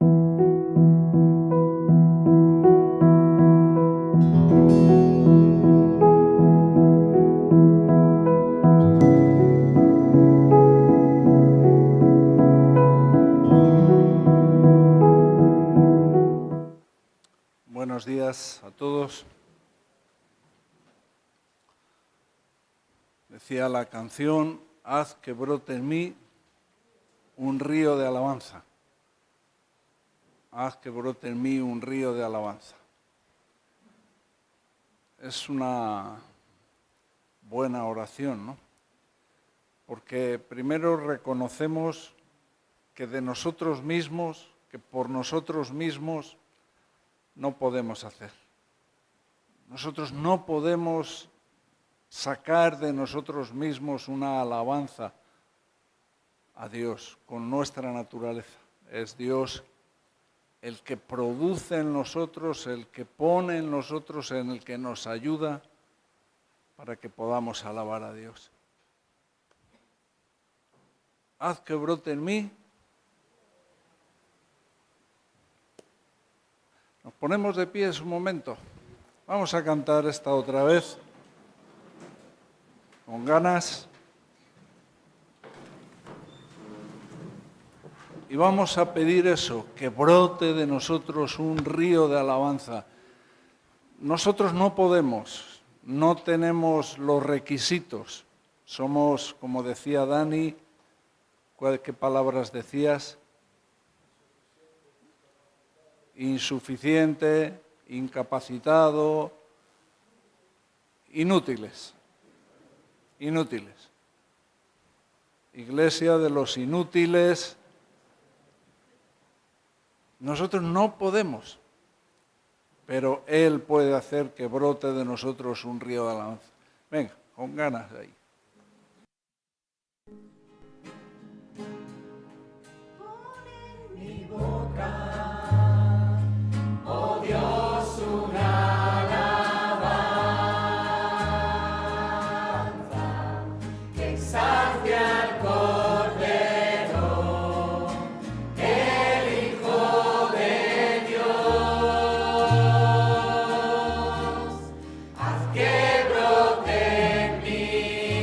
Buenos días a todos. Decía la canción, haz que brote en mí un río de alabanza. Haz que brote en mí un río de alabanza. Es una buena oración, ¿no? Porque primero reconocemos que de nosotros mismos, que por nosotros mismos no podemos hacer. Nosotros no podemos sacar de nosotros mismos una alabanza a Dios con nuestra naturaleza. Es Dios el que produce en nosotros, el que pone en nosotros, en el que nos ayuda para que podamos alabar a Dios. Haz que brote en mí. Nos ponemos de pie un momento. Vamos a cantar esta otra vez, con ganas. Y vamos a pedir eso, que brote de nosotros un río de alabanza. Nosotros no podemos, no tenemos los requisitos. Somos, como decía Dani, ¿qué palabras decías? Insuficiente, incapacitado, inútiles. Iglesia de los inútiles. Nosotros no podemos, pero Él puede hacer que brote de nosotros un río de alabanza. Venga, con ganas ahí. Mi boca. Oh Dios, una alabanza que exalte al Cordero, el Hijo de Dios. Haz que brote en mí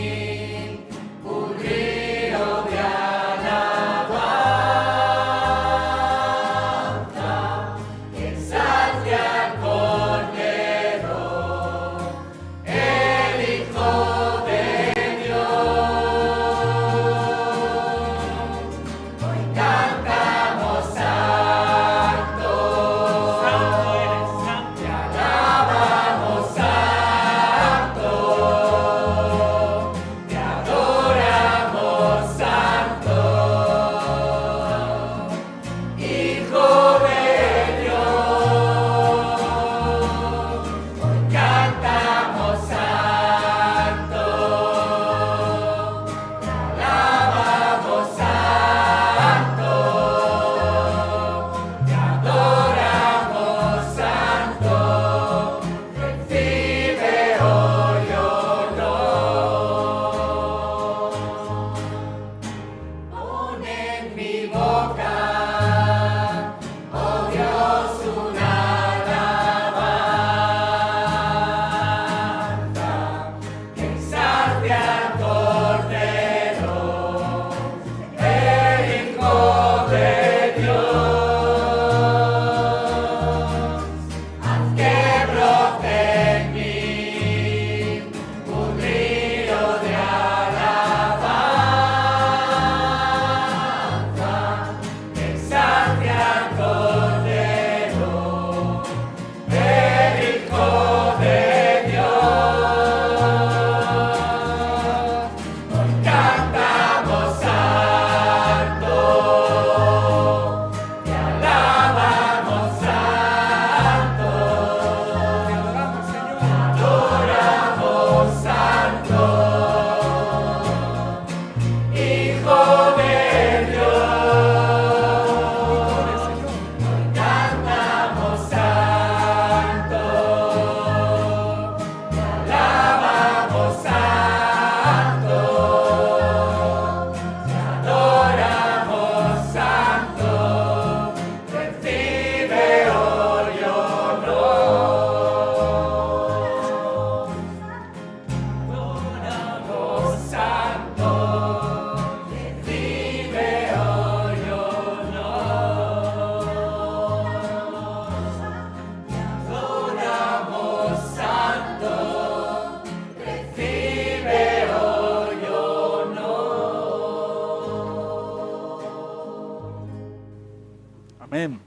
Amén.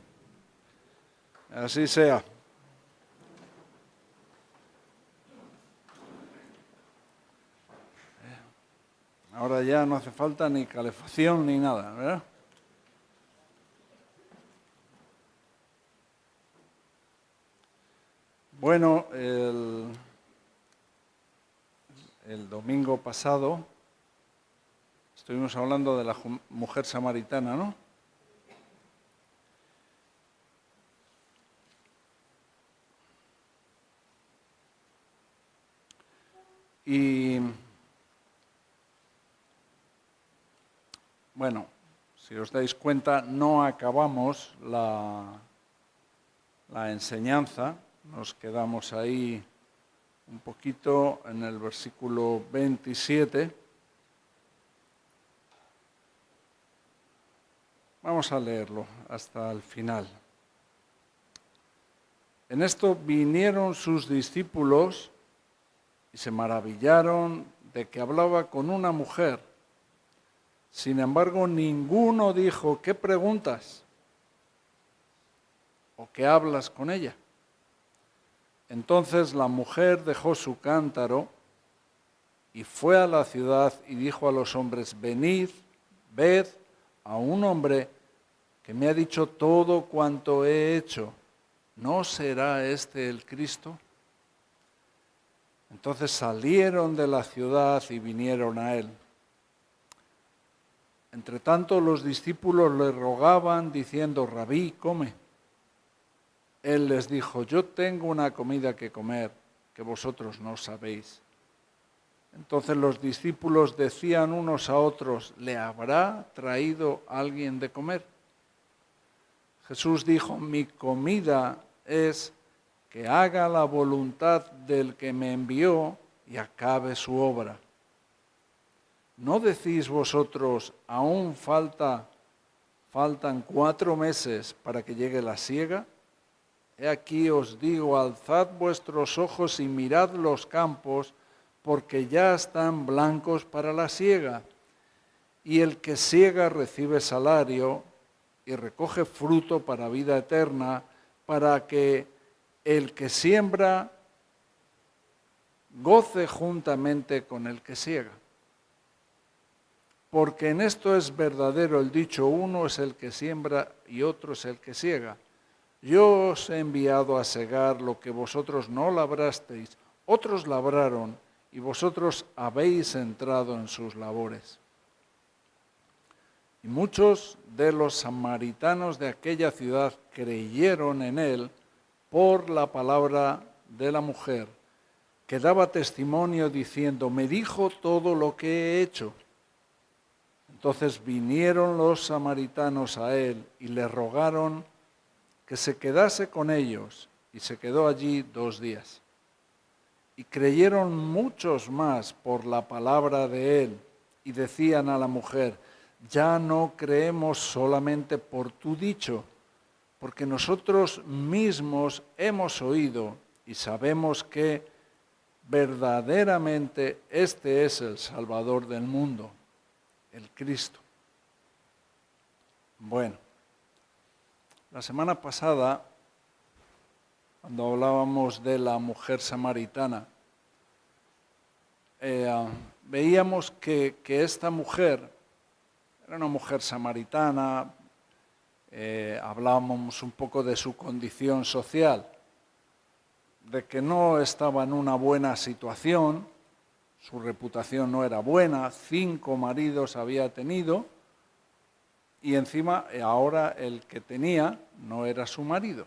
Así sea. Ahora ya no hace falta ni calefacción ni nada, ¿verdad? Bueno, el domingo pasado estuvimos hablando de la mujer samaritana, ¿no? Y bueno, si os dais cuenta, no acabamos la enseñanza, nos quedamos ahí un poquito en el versículo 27. Vamos a leerlo hasta el final. En esto vinieron sus discípulos y se maravillaron de que hablaba con una mujer. Sin embargo, ninguno dijo, ¿qué preguntas? ¿O qué hablas con ella? Entonces la mujer dejó su cántaro y fue a la ciudad y dijo a los hombres, venid, ved a un hombre que me ha dicho todo cuanto he hecho. ¿No será este el Cristo? Entonces salieron de la ciudad y vinieron a él. Entretanto los discípulos le rogaban diciendo, Rabí, come. Él les dijo, yo tengo una comida que comer que vosotros no sabéis. Entonces los discípulos decían unos a otros, ¿le habrá traído alguien de comer? Jesús dijo, mi comida es que haga la voluntad del que me envió y acabe su obra. ¿No decís vosotros, aún faltan 4 meses para que llegue la siega? He aquí os digo, alzad vuestros ojos y mirad los campos, porque ya están blancos para la siega. Y el que siega recibe salario y recoge fruto para vida eterna, para que el que siembra goce juntamente con el que siega. Porque en esto es verdadero el dicho, uno es el que siembra y otro es el que siega. Yo os he enviado a segar lo que vosotros no labrasteis, otros labraron y vosotros habéis entrado en sus labores. Y muchos de los samaritanos de aquella ciudad creyeron en él por la palabra de la mujer, que daba testimonio diciendo, me dijo todo lo que he hecho. Entonces vinieron los samaritanos a él y le rogaron que se quedase con ellos, y se quedó allí 2 días. Y creyeron muchos más por la palabra de él, y decían a la mujer, ya no creemos solamente por tu dicho, porque nosotros mismos hemos oído y sabemos que verdaderamente este es el Salvador del mundo, el Cristo. Bueno, la semana pasada, cuando hablábamos de la mujer samaritana, veíamos que esta mujer era una mujer samaritana, hablábamos un poco de su condición social, de que no estaba en una buena situación, su reputación no era buena, 5 maridos había tenido, y encima ahora el que tenía no era su marido.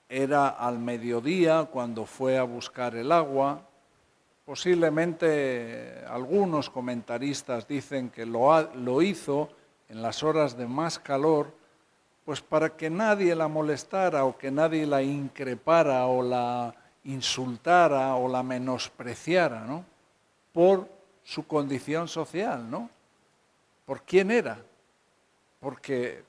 Era al mediodía cuando fue a buscar el agua. Posiblemente algunos comentaristas dicen que lo hizo en las horas de más calor, pues para que nadie la molestara o que nadie la increpara o la insultara o la menospreciara, ¿no? Por su condición social, ¿no? ¿Por quién era? Porque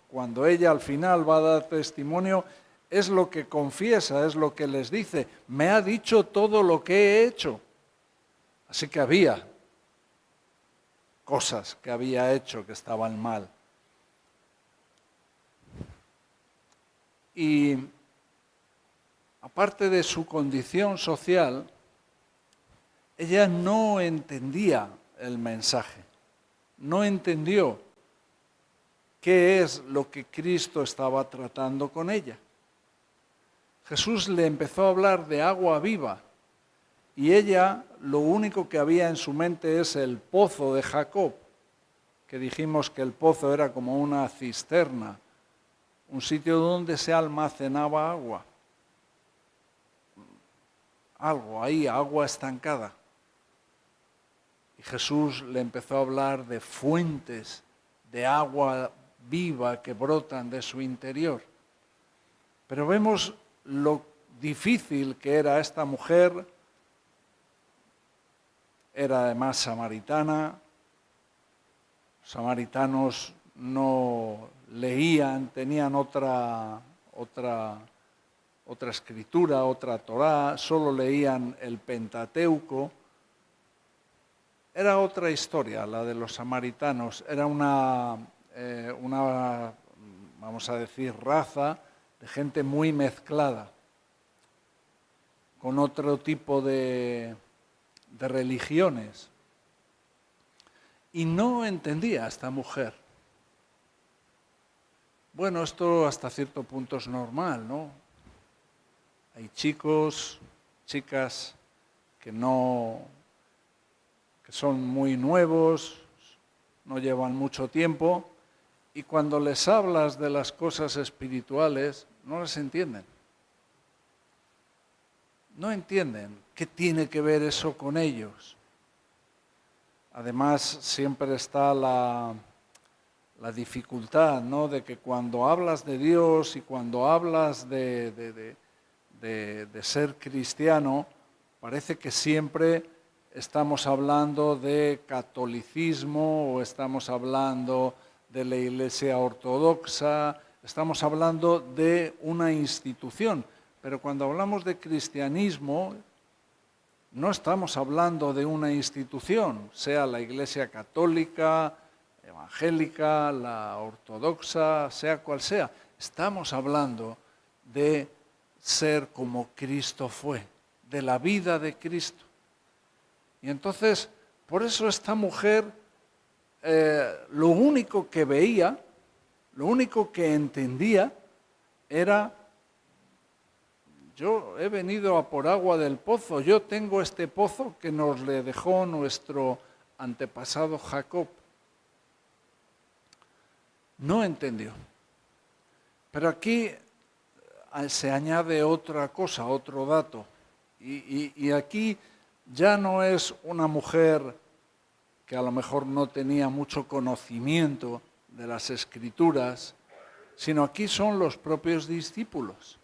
cuando ella al final va a dar testimonio, es lo que confiesa, es lo que les dice. Me ha dicho todo lo que he hecho. Así que había cosas que había hecho que estaban mal. Y aparte de su condición social, ella no entendía el mensaje, no entendió qué es lo que Cristo estaba tratando con ella. Jesús le empezó a hablar de agua viva y ella lo único que había en su mente es el pozo de Jacob, que dijimos que el pozo era como una cisterna, un sitio donde se almacenaba agua. Algo ahí, agua estancada. Y Jesús le empezó a hablar de fuentes de agua viva que brotan de su interior. Pero vemos lo difícil que era esta mujer. Era además samaritana. Los samaritanos no leían, tenían otra escritura, otra Torá, solo leían el Pentateuco. Era otra historia, la de los samaritanos. Era una vamos a decir, raza de gente muy mezclada, con otro tipo de religiones. Y no entendía a esta mujer. Bueno, esto hasta cierto punto es normal, ¿no? Hay chicos, chicas que son muy nuevos, no llevan mucho tiempo, y cuando les hablas de las cosas espirituales, no las entienden. No entienden qué tiene que ver eso con ellos. Además, siempre está la dificultad, ¿no?, de que cuando hablas de Dios y cuando hablas de ser cristiano, parece que siempre estamos hablando de catolicismo o estamos hablando de la Iglesia ortodoxa, estamos hablando de una institución. Pero cuando hablamos de cristianismo, no estamos hablando de una institución, sea la Iglesia católica, evangélica, la ortodoxa, sea cual sea. Estamos hablando de ser como Cristo fue, de la vida de Cristo. Y entonces, por eso esta mujer, lo único que veía, lo único que entendía era: yo he venido a por agua del pozo, yo tengo este pozo que nos le dejó nuestro antepasado Jacob. No entendió. Pero aquí se añade otra cosa, otro dato. Y aquí ya no es una mujer que a lo mejor no tenía mucho conocimiento de las Escrituras, sino aquí son los propios discípulos.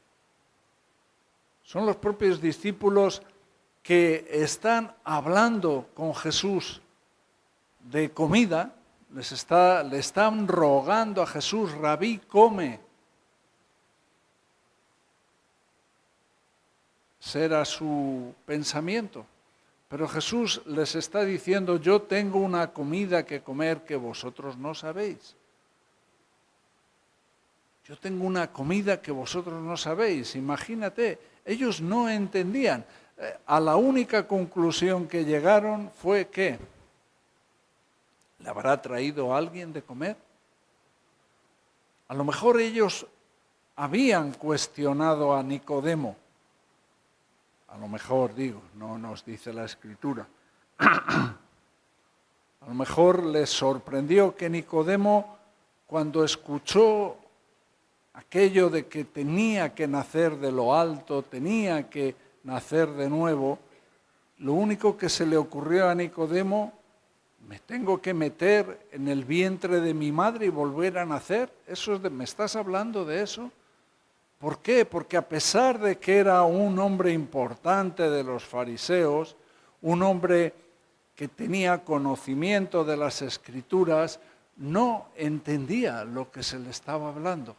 Son los propios discípulos que están hablando con Jesús de comida, le están rogando a Jesús: Rabí, come. Ese era su pensamiento. Pero Jesús les está diciendo: yo tengo una comida que comer que vosotros no sabéis. Yo tengo una comida que vosotros no sabéis. Imagínate, ellos no entendían. A la única conclusión que llegaron fue que ¿le habrá traído a alguien de comer? A lo mejor ellos habían cuestionado a Nicodemo. A lo mejor, digo, no nos dice la Escritura. A lo mejor les sorprendió que Nicodemo, cuando escuchó aquello de que tenía que nacer de lo alto, tenía que nacer de nuevo, lo único que se le ocurrió a Nicodemo: ¿me tengo que meter en el vientre de mi madre y volver a nacer? ¿Me estás hablando de eso? ¿Por qué? Porque a pesar de que era un hombre importante de los fariseos, un hombre que tenía conocimiento de las Escrituras, no entendía lo que se le estaba hablando.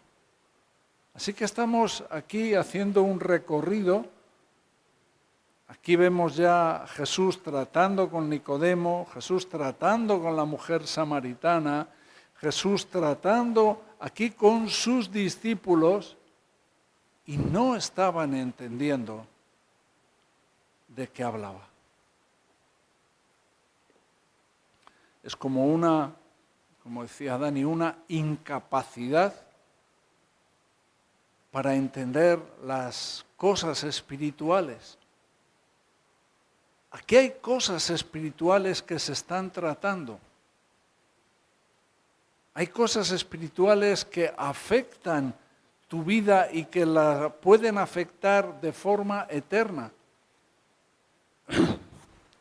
Así que estamos aquí haciendo un recorrido Aquí vemos ya a Jesús tratando con Nicodemo, Jesús tratando con la mujer samaritana, Jesús tratando aquí con sus discípulos y no estaban entendiendo de qué hablaba. Es como decía Dani, una incapacidad para entender las cosas espirituales. Aquí hay cosas espirituales que se están tratando. Hay cosas espirituales que afectan tu vida y que la pueden afectar de forma eterna.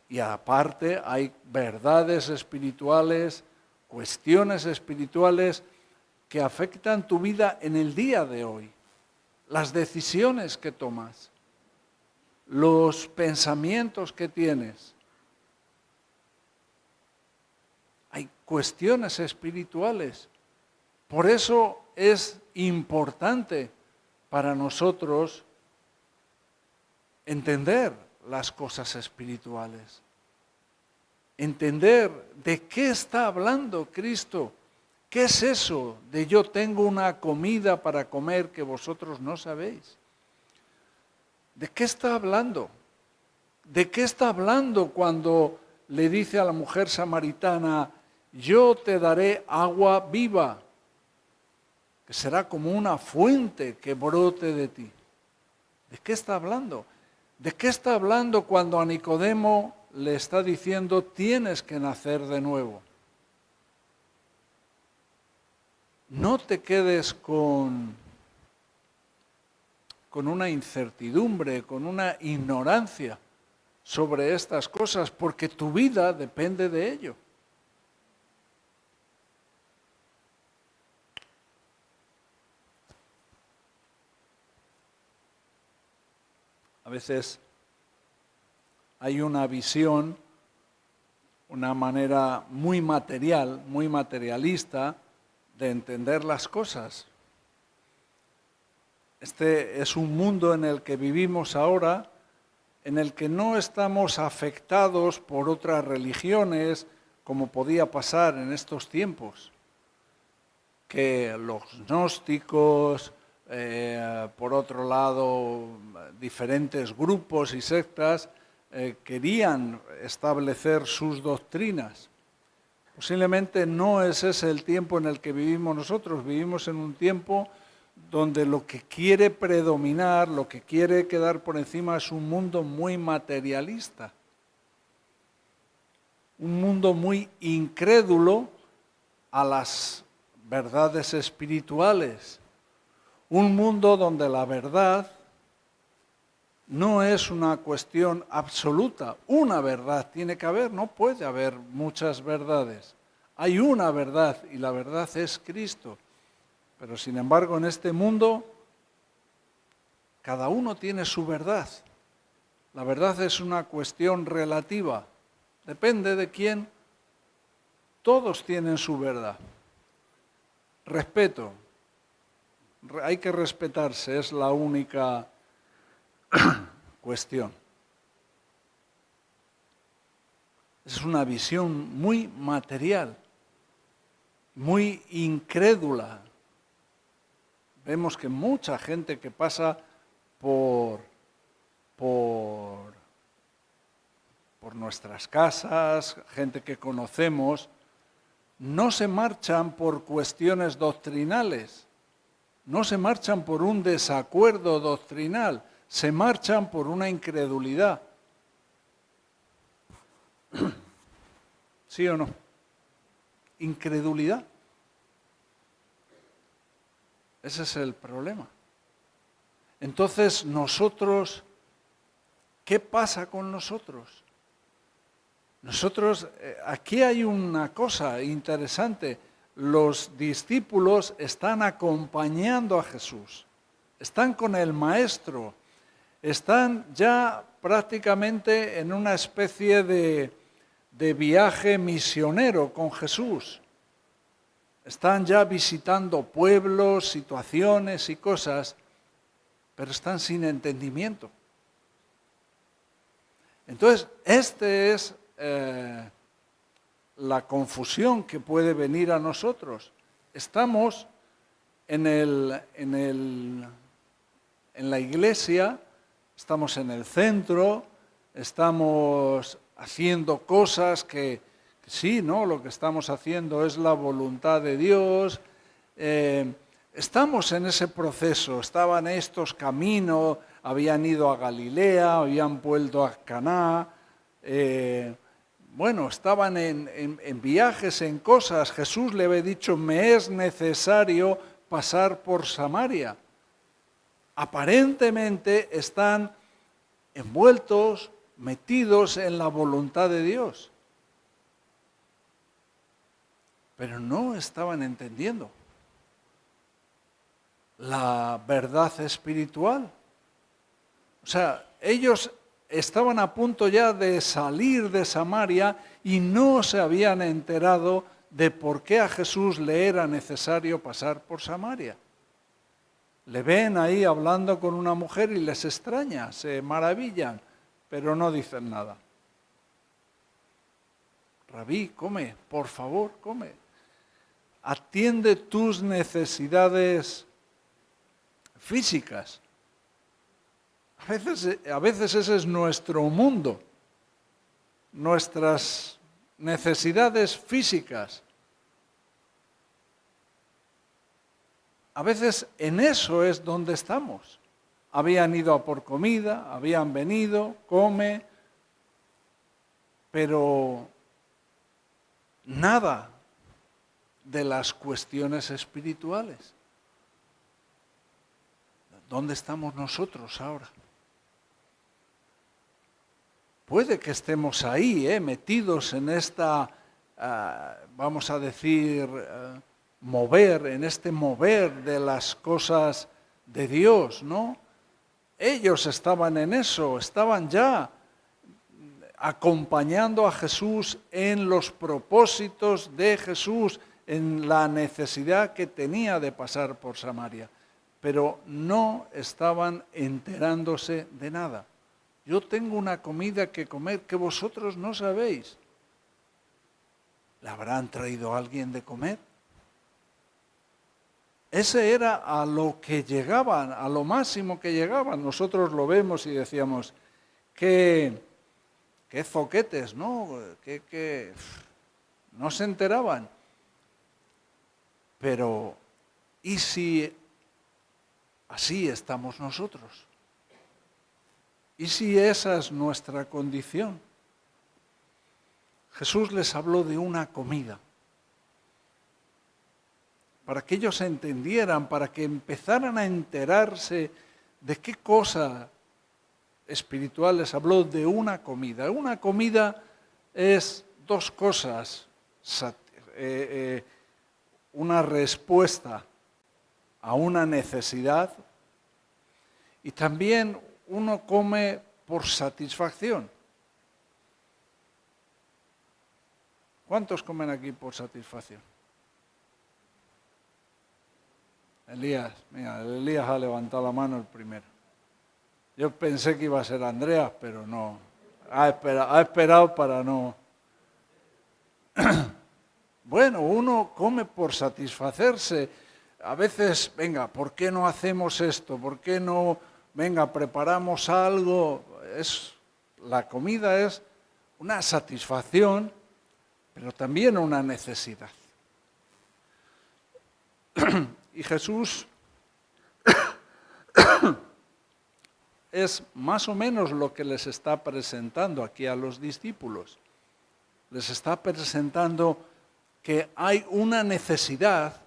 Y aparte hay verdades espirituales, cuestiones espirituales que afectan tu vida en el día de hoy. Las decisiones que tomas, los pensamientos que tienes. Hay cuestiones espirituales. Por eso es importante para nosotros entender las cosas espirituales. Entender de qué está hablando Cristo. ¿Qué es eso de yo tengo una comida para comer que vosotros no sabéis? ¿De qué está hablando? ¿De qué está hablando cuando le dice a la mujer samaritana, yo te daré agua viva, que será como una fuente que brote de ti? ¿De qué está hablando? ¿De qué está hablando cuando a Nicodemo le está diciendo, tienes que nacer de nuevo? No te quedes con una incertidumbre, con una ignorancia sobre estas cosas, porque tu vida depende de ello. A veces hay una visión, una manera muy material, muy materialista de entender las cosas. Este es un mundo en el que vivimos ahora, en el que no estamos afectados por otras religiones, como podía pasar en estos tiempos, que los gnósticos, por otro lado, diferentes grupos y sectas querían establecer sus doctrinas. Posiblemente no es ese el tiempo en el que vivimos nosotros. Vivimos en un tiempo donde lo que quiere predominar, lo que quiere quedar por encima es un mundo muy materialista. Un mundo muy incrédulo a las verdades espirituales. Un mundo donde la verdad no es una cuestión absoluta. Una verdad tiene que haber, no puede haber muchas verdades. Hay una verdad y la verdad es Cristo. Pero sin embargo en este mundo cada uno tiene su verdad. La verdad es una cuestión relativa. Depende de quién. Todos tienen su verdad. Respeto. Hay que respetarse, es la única cuestión. Es una visión muy material, muy incrédula. Vemos que mucha gente que pasa por nuestras casas, gente que conocemos, no se marchan por cuestiones doctrinales. No se marchan por un desacuerdo doctrinal, se marchan por una incredulidad. ¿Sí o no? Incredulidad. Ese es el problema. Entonces nosotros, ¿qué pasa con nosotros? Nosotros, aquí hay una cosa interesante. Los discípulos están acompañando a Jesús, están con el Maestro, están ya prácticamente en una especie de viaje misionero con Jesús. Están ya visitando pueblos, situaciones y cosas, pero están sin entendimiento. Entonces, esta es la confusión que puede venir a nosotros. Estamos en la iglesia, estamos en el centro, estamos haciendo cosas que sí, ¿no? Lo que estamos haciendo es la voluntad de Dios. Estamos en ese proceso, estaban estos caminos, habían ido a Galilea, habían vuelto a Caná, estaban en viajes, en cosas. Jesús le había dicho, me es necesario pasar por Samaria. Aparentemente están envueltos, metidos en la voluntad de Dios, pero no estaban entendiendo la verdad espiritual. O sea, ellos estaban a punto ya de salir de Samaria y no se habían enterado de por qué a Jesús le era necesario pasar por Samaria. Le ven ahí hablando con una mujer y les extraña, se maravillan, pero no dicen nada. Rabí, come, por favor, come. Atiende tus necesidades físicas. A veces ese es nuestro mundo, nuestras necesidades físicas. A veces en eso es donde estamos. Habían ido a por comida, habían venido, come, pero nada de las cuestiones espirituales. ¿Dónde estamos nosotros ahora? Puede que estemos ahí, metidos en esta, vamos a decir, en este mover de las cosas de Dios, ¿no? Ellos estaban en eso, estaban ya acompañando a Jesús en los propósitos de Jesús, en la necesidad que tenía de pasar por Samaria, pero no estaban enterándose de nada. Yo tengo una comida que comer que vosotros no sabéis. ¿Le habrán traído a alguien de comer? Ese era a lo que llegaban, a lo máximo que llegaban. Nosotros lo vemos y decíamos, qué zoquetes, ¿no? Que no se enteraban. Pero, ¿y si así estamos nosotros? ¿Y si esa es nuestra condición? Jesús les habló de una comida, para que ellos entendieran, para que empezaran a enterarse de qué cosa espiritual les habló de una comida. Una comida es dos cosas, una respuesta a una necesidad y también uno come por satisfacción. ¿Cuántos comen aquí por satisfacción? Elías, mira, Elías ha levantado la mano el primero. Yo pensé que iba a ser Andreas, pero no. Ha esperado para no. Bueno, uno come por satisfacerse. A veces, venga, ¿por qué no hacemos esto? ¿Por qué no, venga, preparamos algo? La comida es una satisfacción, pero también una necesidad. Y Jesús es más o menos lo que les está presentando aquí a los discípulos. Les está presentando que hay una necesidad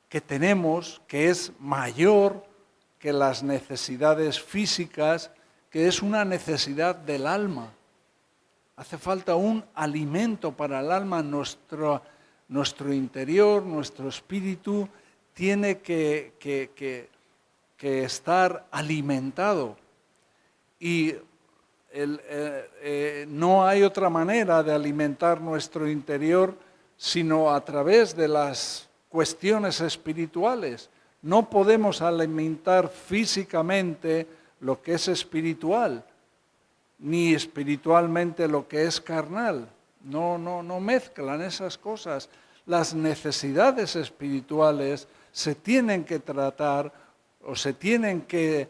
que tenemos que es mayor que las necesidades físicas, que es una necesidad del alma. Hace falta un alimento para el alma, nuestro interior, nuestro espíritu tiene que estar alimentado. Y no hay otra manera de alimentar nuestro interior sino a través de las cuestiones espirituales. No podemos alimentar físicamente lo que es espiritual. ni espiritualmente lo que es carnal. No mezclan esas cosas. Las necesidades espirituales se tienen que tratar o se tienen que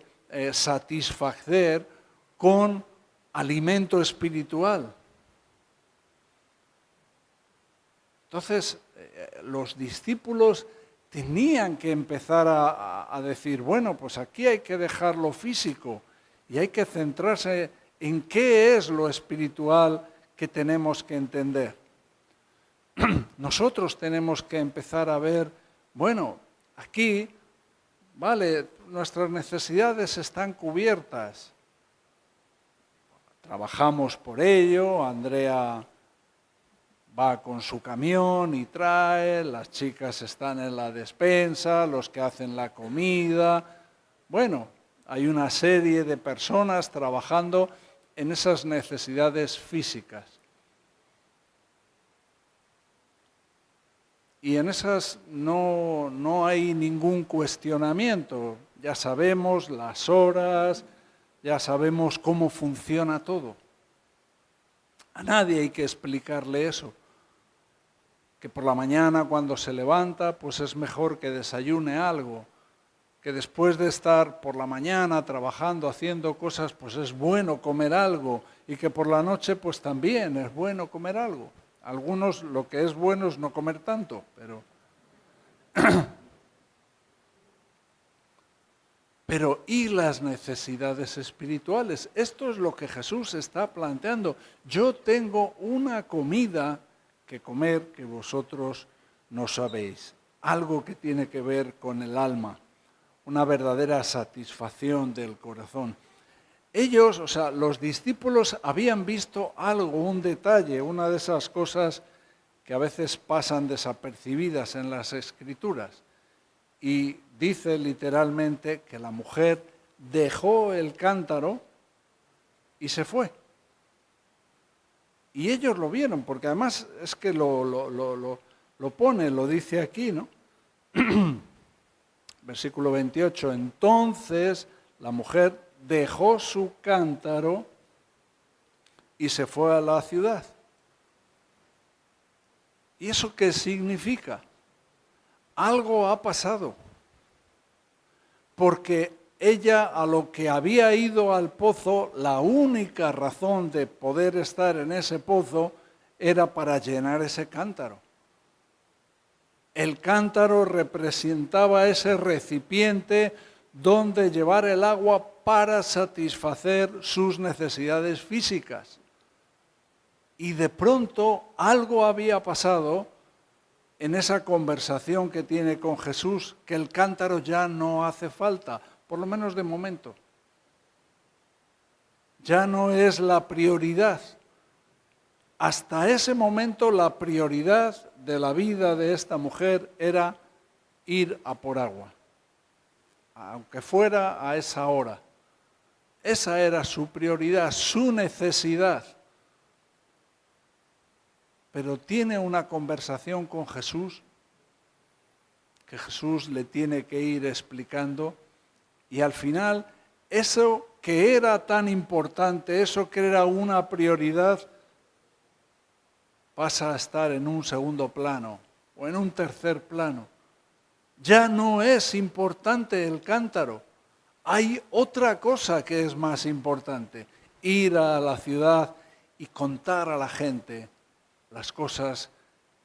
satisfacer con alimento espiritual. Entonces, los discípulos tenían que empezar a decir, bueno, pues aquí hay que dejar lo físico y hay que centrarse en qué es lo espiritual que tenemos que entender. Nosotros tenemos que empezar a ver, bueno, aquí, vale, nuestras necesidades están cubiertas. Trabajamos por ello, Andrea va con su camión y trae, las chicas están en la despensa, los que hacen la comida. Bueno, hay una serie de personas trabajando en esas necesidades físicas. Y en esas no hay ningún cuestionamiento. Ya sabemos las horas, ya sabemos cómo funciona todo. A nadie hay que explicarle eso. Que por la mañana cuando se levanta, pues es mejor que desayune algo. Que después de estar por la mañana trabajando, haciendo cosas, pues es bueno comer algo. Y que por la noche, pues también es bueno comer algo. Algunos lo que es bueno es no comer tanto, pero... Pero ¿y las necesidades espirituales? Esto es lo que Jesús está planteando. Yo tengo una comida que comer que vosotros no sabéis. Algo que tiene que ver con el alma, una verdadera satisfacción del corazón. Ellos, o sea, los discípulos habían visto algo, un detalle, una de esas cosas que a veces pasan desapercibidas en las Escrituras. Y dice literalmente que la mujer dejó el cántaro y se fue. Y ellos lo vieron, porque además es que lo pone, lo dice aquí, ¿no? Versículo 28, entonces la mujer dejó su cántaro y se fue a la ciudad. ¿Y eso qué significa? Algo ha pasado, porque ella a lo que había ido al pozo, la única razón de poder estar en ese pozo era para llenar ese cántaro. El cántaro representaba ese recipiente donde llevar el agua para satisfacer sus necesidades físicas. Y de pronto algo había pasado en esa conversación que tiene con Jesús, que el cántaro ya no hace falta, por lo menos de momento. Ya no es la prioridad. Hasta ese momento la prioridad de la vida de esta mujer era ir a por agua, aunque fuera a esa hora. Esa era su prioridad, su necesidad. Pero tiene una conversación con Jesús, que Jesús le tiene que ir explicando, y al final eso que era tan importante, eso que era una prioridad, pasa a estar en un segundo plano o en un tercer plano. Ya no es importante el cántaro, hay otra cosa que es más importante, ir a la ciudad y contar a la gente las cosas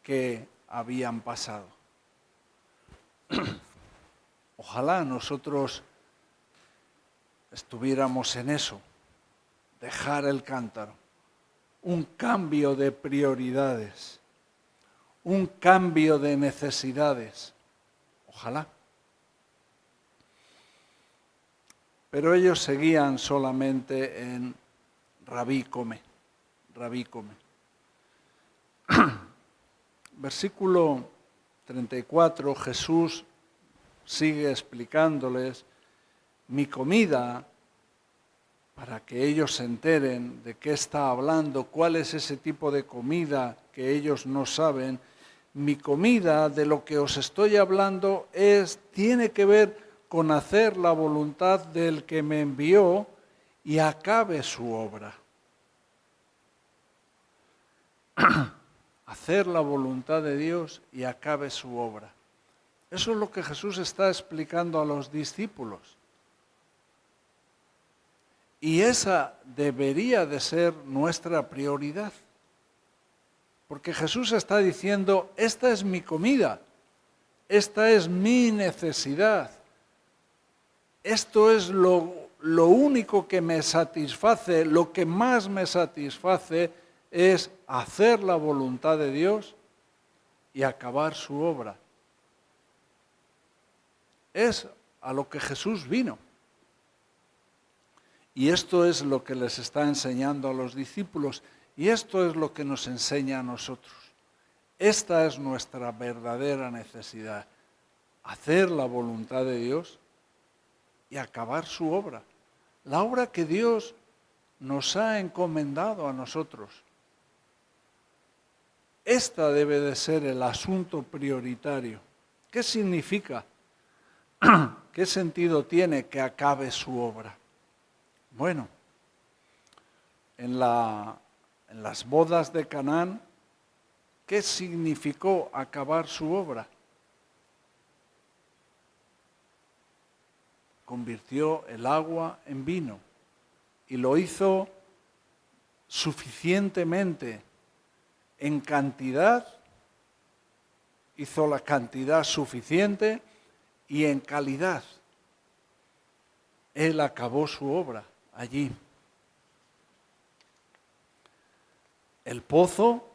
que habían pasado. Ojalá nosotros estuviéramos en eso, dejar el cántaro, un cambio de prioridades, un cambio de necesidades. Ojalá. Pero ellos seguían solamente en Rabí come, Rabí come. Versículo 34, Jesús sigue explicándoles, mi comida, para que ellos se enteren de qué está hablando, cuál es ese tipo de comida que ellos no saben. Mi comida, de lo que os estoy hablando, tiene que ver con hacer la voluntad del que me envió y acabe su obra. hacer la voluntad de Dios y acabe su obra. Eso es lo que Jesús está explicando a los discípulos. Y esa debería de ser nuestra prioridad. Porque Jesús está diciendo, esta es mi comida, esta es mi necesidad, esto es lo único que me satisface, lo que más me satisface es hacer la voluntad de Dios y acabar su obra. Es a lo que Jesús vino. Y esto es lo que les está enseñando a los discípulos y esto es lo que nos enseña a nosotros. Esta es nuestra verdadera necesidad, hacer la voluntad de Dios y acabar su obra. La obra que Dios nos ha encomendado a nosotros. Esta debe de ser el asunto prioritario. ¿Qué significa? ¿Qué sentido tiene que acabe su obra? Bueno, en las bodas de Canaán, ¿qué significó acabar su obra? Convirtió el agua en vino y lo hizo suficientemente en cantidad, hizo la cantidad suficiente y en calidad. Él acabó su obra allí. El pozo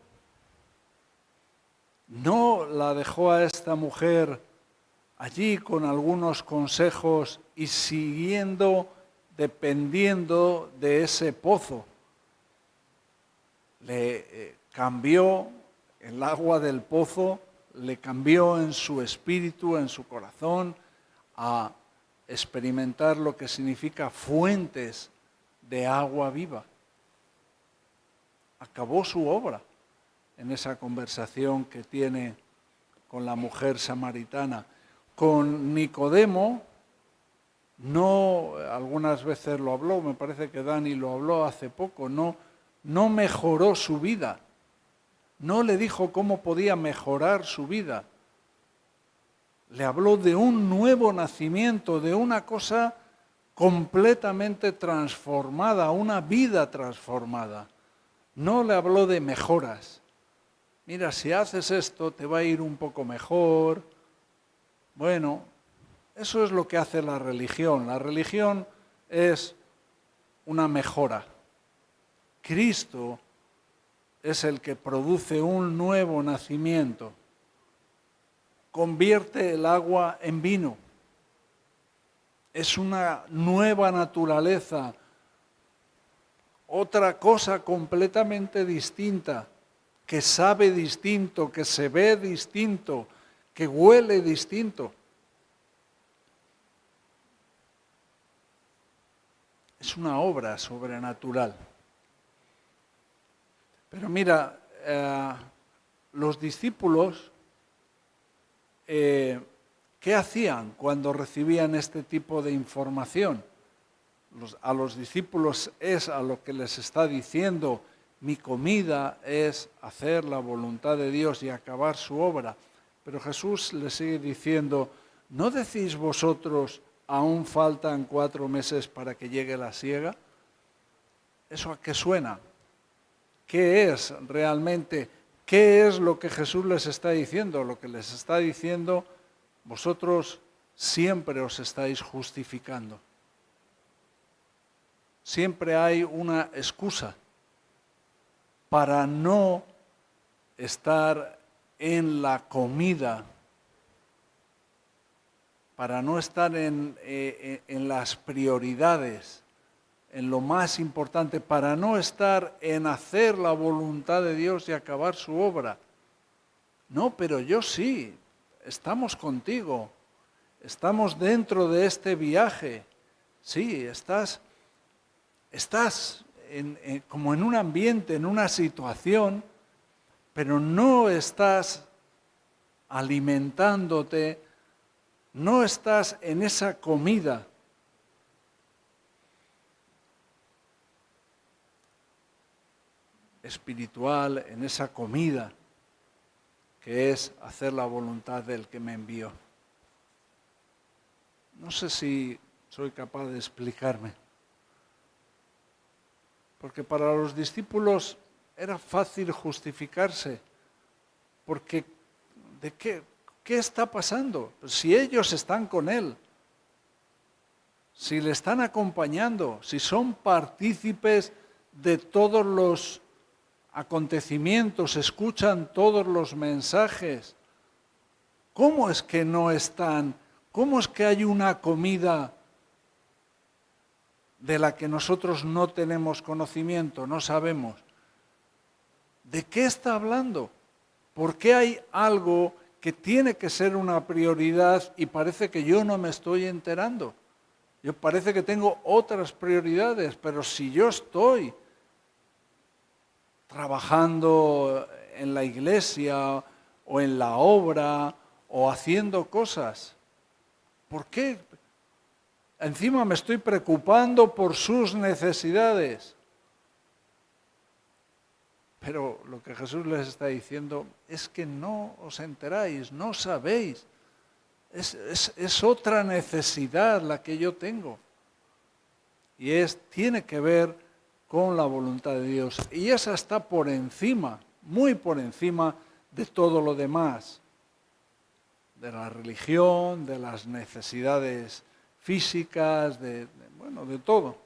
no la dejó a esta mujer allí con algunos consejos y siguiendo, dependiendo de ese pozo. Le cambió el agua del pozo, le cambió en su espíritu, en su corazón, a experimentar lo que significa fuentes de agua viva. Acabó su obra en esa conversación que tiene con la mujer samaritana. Con Nicodemo, no, algunas veces lo habló, me parece que Dani lo habló hace poco, no mejoró su vida, no le dijo cómo podía mejorar su vida. Le habló de un nuevo nacimiento, de una cosa completamente transformada, una vida transformada. No le habló de mejoras. Mira, si haces esto te va a ir un poco mejor. Bueno, eso es lo que hace la religión. La religión es una mejora. Cristo es el que produce un nuevo nacimiento. Convierte el agua en vino. Es una nueva naturaleza, otra cosa completamente distinta, que sabe distinto, que se ve distinto, que huele distinto. Es una obra sobrenatural. Pero mira, los discípulos, ¿qué hacían cuando recibían este tipo de información? A los discípulos es a lo que les está diciendo, mi comida es hacer la voluntad de Dios y acabar su obra. Pero Jesús les sigue diciendo, ¿no decís vosotros, aún faltan 4 meses para que llegue la siega? ¿Eso a qué suena? ¿Qué es realmente? ¿Qué es lo que Jesús les está diciendo? Lo que les está diciendo, vosotros siempre os estáis justificando. Siempre hay una excusa para no estar en la comida, para no estar en las prioridades, en lo más importante, para no estar en hacer la voluntad de Dios y acabar su obra. No, pero yo sí, estamos contigo, estamos dentro de este viaje. Sí, estás como en un ambiente, en una situación, pero no estás alimentándote, no estás en esa comida. espiritual, en esa comida, que es hacer la voluntad del que me envió. No sé si soy capaz de explicarme. Porque para los discípulos era fácil justificarse. Porque ¿qué está pasando? Si ellos están con Él, si le están acompañando, si son partícipes de todos los acontecimientos, escuchan todos los mensajes, ¿cómo es que no están? ¿Cómo es que hay una comida de la que nosotros no tenemos conocimiento, no sabemos? ¿De qué está hablando? ¿Por qué hay algo que tiene que ser una prioridad y parece que yo no me estoy enterando? Yo parece que tengo otras prioridades, pero si yo estoy trabajando en la iglesia o en la obra o haciendo cosas, ¿por qué? Encima me estoy preocupando por sus necesidades. Pero lo que Jesús les está diciendo es que no os enteráis, no sabéis. Es otra necesidad la que yo tengo. Y tiene que ver con la voluntad de Dios. Y esa está por encima, muy por encima de todo lo demás. De la religión, de las necesidades físicas, de todo.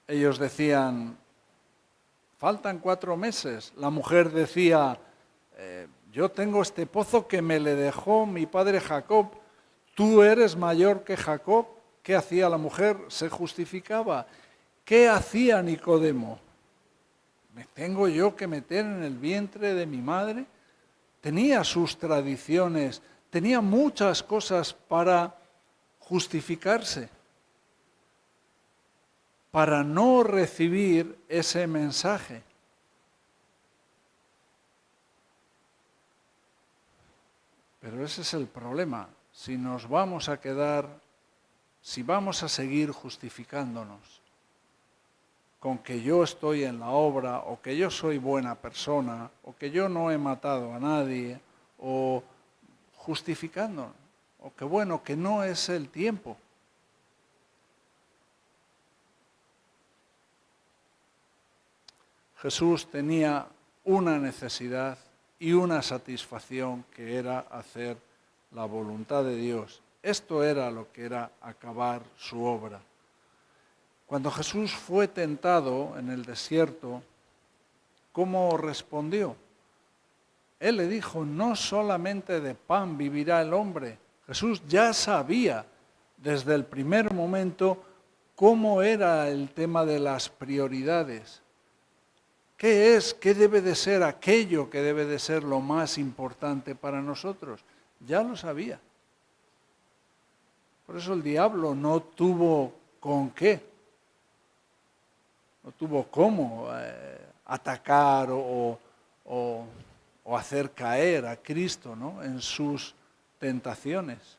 Ellos decían, faltan 4 meses. La mujer decía, yo tengo este pozo que me le dejó mi padre Jacob. Tú eres mayor que Jacob. ¿Qué hacía la mujer? Se justificaba. ¿Qué hacía Nicodemo? ¿Me tengo yo que meter en el vientre de mi madre? Tenía sus tradiciones, tenía muchas cosas para justificarse, para no recibir ese mensaje. Pero ese es el problema. Si nos vamos a quedar, si vamos a seguir justificándonos con que yo estoy en la obra, o que yo soy buena persona, o que yo no he matado a nadie, o justificándonos, o que bueno, que no es el tiempo. Jesús tenía una necesidad y una satisfacción, que era hacer la voluntad de Dios. Esto era lo que era acabar su obra. Cuando Jesús fue tentado en el desierto, ¿cómo respondió? Él le dijo, no solamente de pan vivirá el hombre. Jesús ya sabía desde el primer momento cómo era el tema de las prioridades. ¿Qué es? ¿Qué debe de ser aquello que debe de ser lo más importante para nosotros? Ya lo sabía. Por eso el diablo no tuvo con qué. No tuvo cómo atacar o hacer caer a Cristo, ¿no?, en sus tentaciones.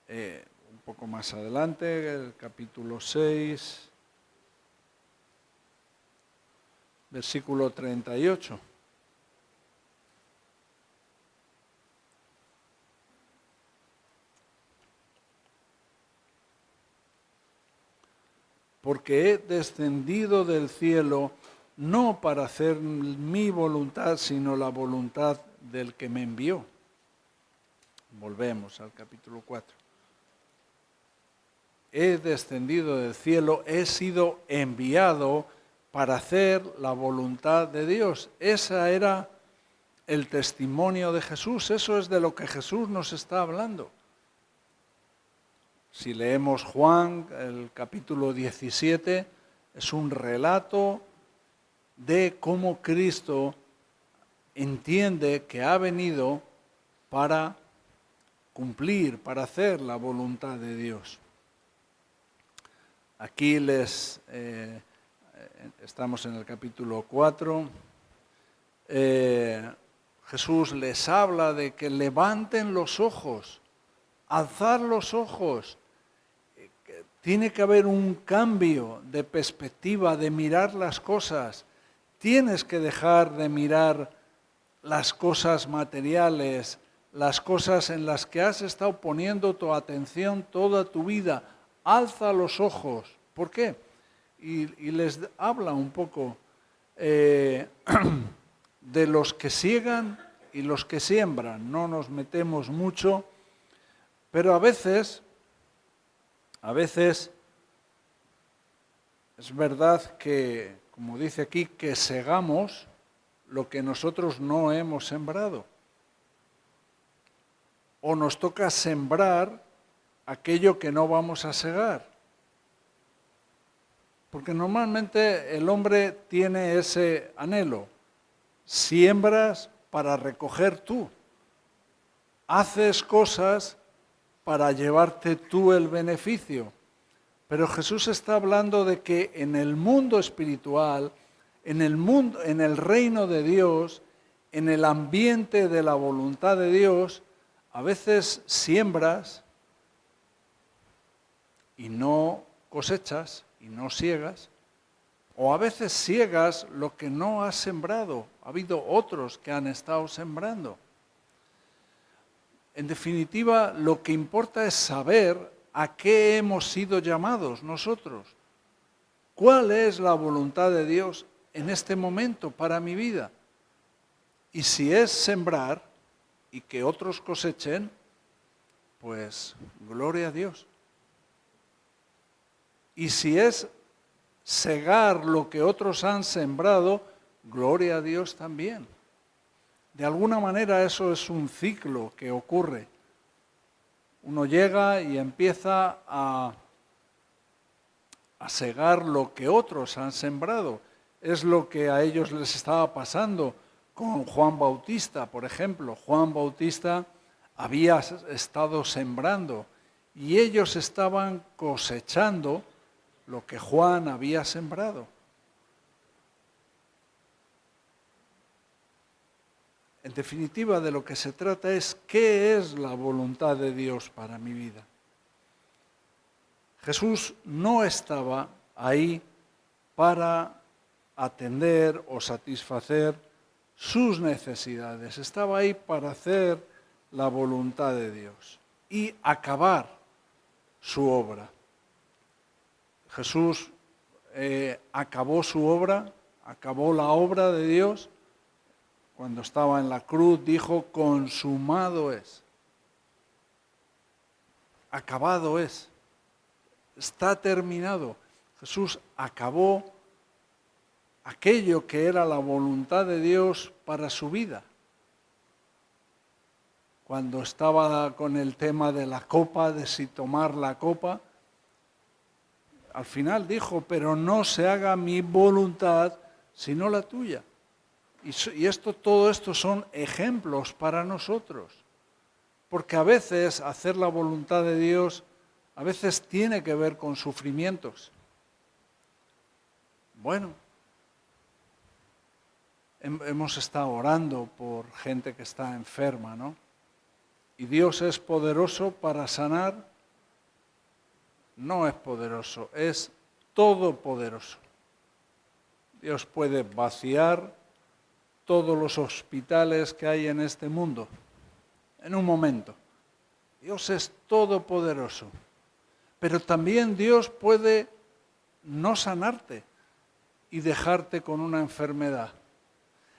Un poco más adelante, el capítulo 6, versículo 38. Porque he descendido del cielo no para hacer mi voluntad, sino la voluntad del que me envió. Volvemos al capítulo 4. He descendido del cielo, he sido enviado para hacer la voluntad de Dios. Ese era el testimonio de Jesús, eso es de lo que Jesús nos está hablando. Si leemos Juan, el capítulo 17, es un relato de cómo Cristo entiende que ha venido para cumplir, para hacer la voluntad de Dios. Aquí estamos en el capítulo 4. Jesús les habla de que levanten los ojos, alzar los ojos. Tiene que haber un cambio de perspectiva, de mirar las cosas. Tienes que dejar de mirar las cosas materiales, las cosas en las que has estado poniendo tu atención toda tu vida. Alza los ojos. ¿Por qué? Y les habla un poco de los que siegan y los que siembran. No nos metemos mucho, pero a veces es verdad que, como dice aquí, que segamos lo que nosotros no hemos sembrado. O nos toca sembrar aquello que no vamos a segar. Porque normalmente el hombre tiene ese anhelo. Siembras para recoger tú. Haces cosas para llevarte tú el beneficio. Pero Jesús está hablando de que en el mundo espiritual, en el reino de Dios, en el ambiente de la voluntad de Dios, a veces siembras y no cosechas y no siegas, o a veces siegas lo que no has sembrado. Ha habido otros que han estado sembrando. En definitiva, lo que importa es saber a qué hemos sido llamados nosotros. ¿Cuál es la voluntad de Dios en este momento para mi vida? Y si es sembrar y que otros cosechen, pues gloria a Dios. Y si es segar lo que otros han sembrado, gloria a Dios también. De alguna manera eso es un ciclo que ocurre. Uno llega y empieza a segar lo que otros han sembrado. Es lo que a ellos les estaba pasando con Juan Bautista, por ejemplo. Juan Bautista había estado sembrando y ellos estaban cosechando lo que Juan había sembrado. En definitiva, de lo que se trata es qué es la voluntad de Dios para mi vida. Jesús no estaba ahí para atender o satisfacer sus necesidades, estaba ahí para hacer la voluntad de Dios y acabar su obra. Jesús acabó su obra, acabó la obra de Dios. Cuando estaba en la cruz dijo, consumado es. Acabado es. Está terminado. Jesús acabó aquello que era la voluntad de Dios para su vida. Cuando estaba con el tema de la copa, de si tomar la copa, al final dijo, pero no se haga mi voluntad, sino la tuya. Y todo esto son ejemplos para nosotros. Porque a veces hacer la voluntad de Dios, a veces tiene que ver con sufrimientos. Bueno, hemos estado orando por gente que está enferma, ¿no? ¿Y Dios es poderoso para sanar? No es poderoso, es todopoderoso. Dios puede vaciar todos los hospitales que hay en este mundo en un momento. Dios es todopoderoso. Pero también Dios puede no sanarte y dejarte con una enfermedad.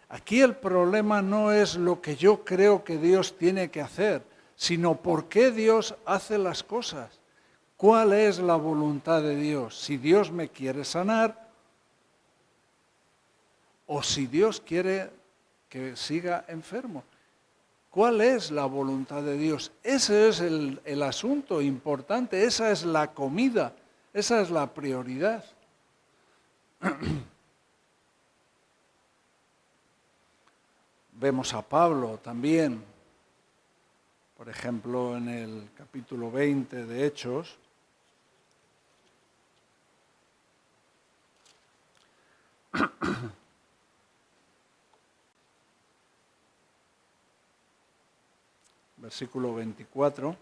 Aquí el problema no es lo que yo creo que Dios tiene que hacer, sino por qué Dios hace las cosas. ¿Cuál es la voluntad de Dios? Si Dios me quiere sanar o si Dios quiere que siga enfermo. ¿Cuál es la voluntad de Dios? Ese es el asunto importante, esa es la comida, esa es la prioridad. Vemos a Pablo también, por ejemplo, en el capítulo 20 de Hechos. Versículo 24.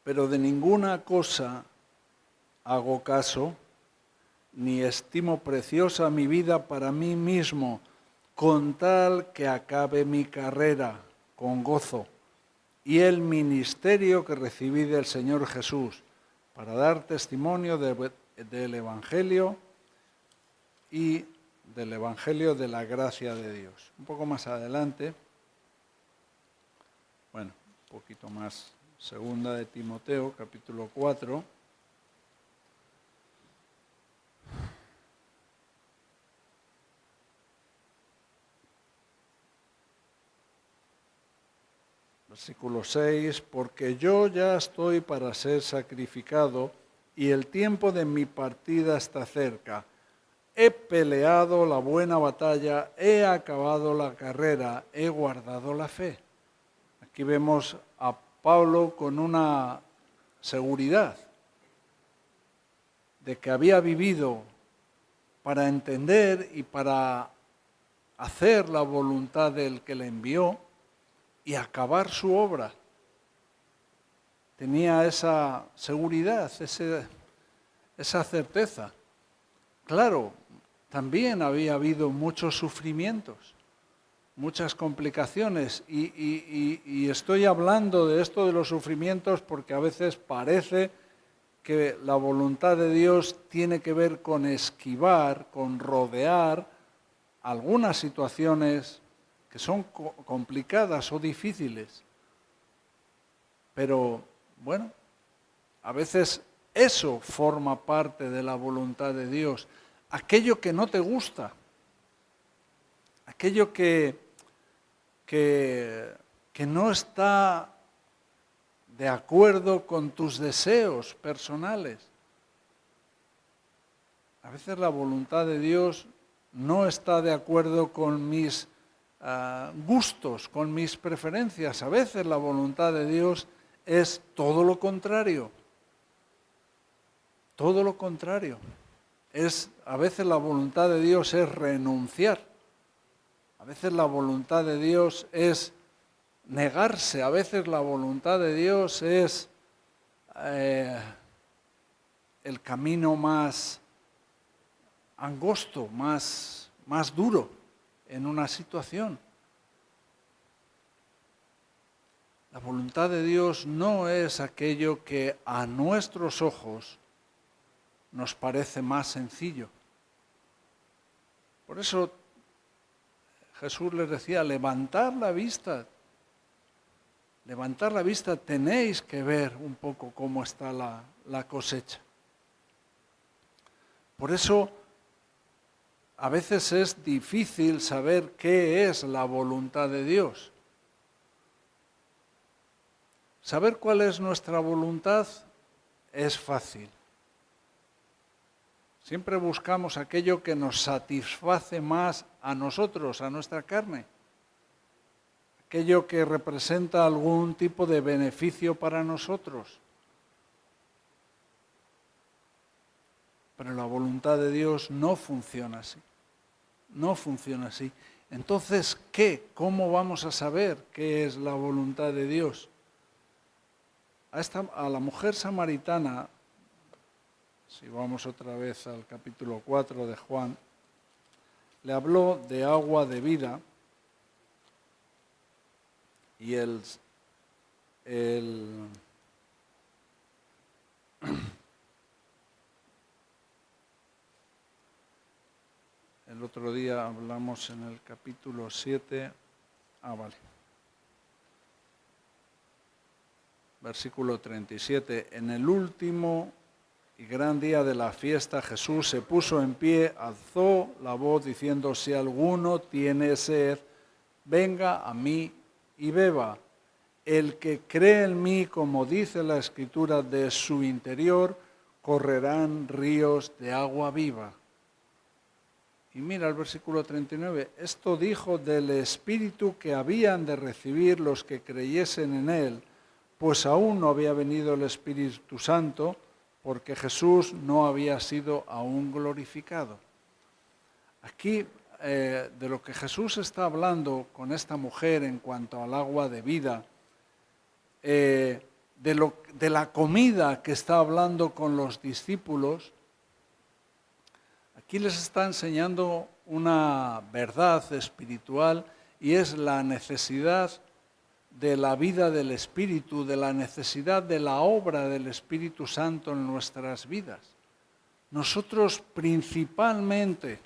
pero de ninguna cosa hago caso, ni estimo preciosa mi vida para mí mismo, con tal que acabe mi carrera con gozo y el ministerio que recibí del Señor Jesús, para dar testimonio del Evangelio y del Evangelio de la gracia de Dios. Un poco más adelante, bueno, un poquito más, segunda de Timoteo, capítulo 4. Versículo 6, porque yo ya estoy para ser sacrificado y el tiempo de mi partida está cerca. He peleado la buena batalla, he acabado la carrera, he guardado la fe. Aquí vemos a Pablo con una seguridad de que había vivido para entender y para hacer la voluntad del que le envió y acabar su obra. Tenía esa seguridad, esa certeza. Claro, también había habido muchos sufrimientos, muchas complicaciones, y estoy hablando de esto de los sufrimientos porque a veces parece que la voluntad de Dios tiene que ver con esquivar, con rodear algunas situaciones que son complicadas o difíciles. Pero, bueno, a veces eso forma parte de la voluntad de Dios. Aquello que no te gusta, aquello que no está de acuerdo con tus deseos personales. A veces la voluntad de Dios no está de acuerdo con mis gustos, con mis preferencias. A veces la voluntad de Dios es todo lo contrario. Todo lo contrario. A veces la voluntad de Dios es renunciar. A veces la voluntad de Dios es negarse. A veces la voluntad de Dios es el camino más angosto, más duro en una situación. La voluntad de Dios no es aquello que a nuestros ojos nos parece más sencillo. Por eso Jesús les decía, levantad la vista, tenéis que ver un poco cómo está la cosecha. Por eso a veces es difícil saber qué es la voluntad de Dios. Saber cuál es nuestra voluntad es fácil. Siempre buscamos aquello que nos satisface más a nosotros, a nuestra carne. Aquello que representa algún tipo de beneficio para nosotros. Pero la voluntad de Dios no funciona así. No funciona así. Entonces, ¿qué? ¿Cómo vamos a saber qué es la voluntad de Dios? A la mujer samaritana, si vamos otra vez al capítulo 4 de Juan, le habló de agua de vida y el otro día hablamos en el capítulo 7, vale. Versículo 37, en el último y gran día de la fiesta Jesús se puso en pie, alzó la voz diciendo, si alguno tiene sed, venga a mí y beba. El que cree en mí, como dice la Escritura, de su interior correrán ríos de agua viva. Y mira el versículo 39, esto dijo del Espíritu que habían de recibir los que creyesen en él, pues aún no había venido el Espíritu Santo, porque Jesús no había sido aún glorificado. Aquí, de lo que Jesús está hablando con esta mujer en cuanto al agua de vida, de la comida que está hablando con los discípulos, aquí les está enseñando una verdad espiritual y es la necesidad de la vida del Espíritu, de la necesidad de la obra del Espíritu Santo en nuestras vidas. Nosotros principalmente,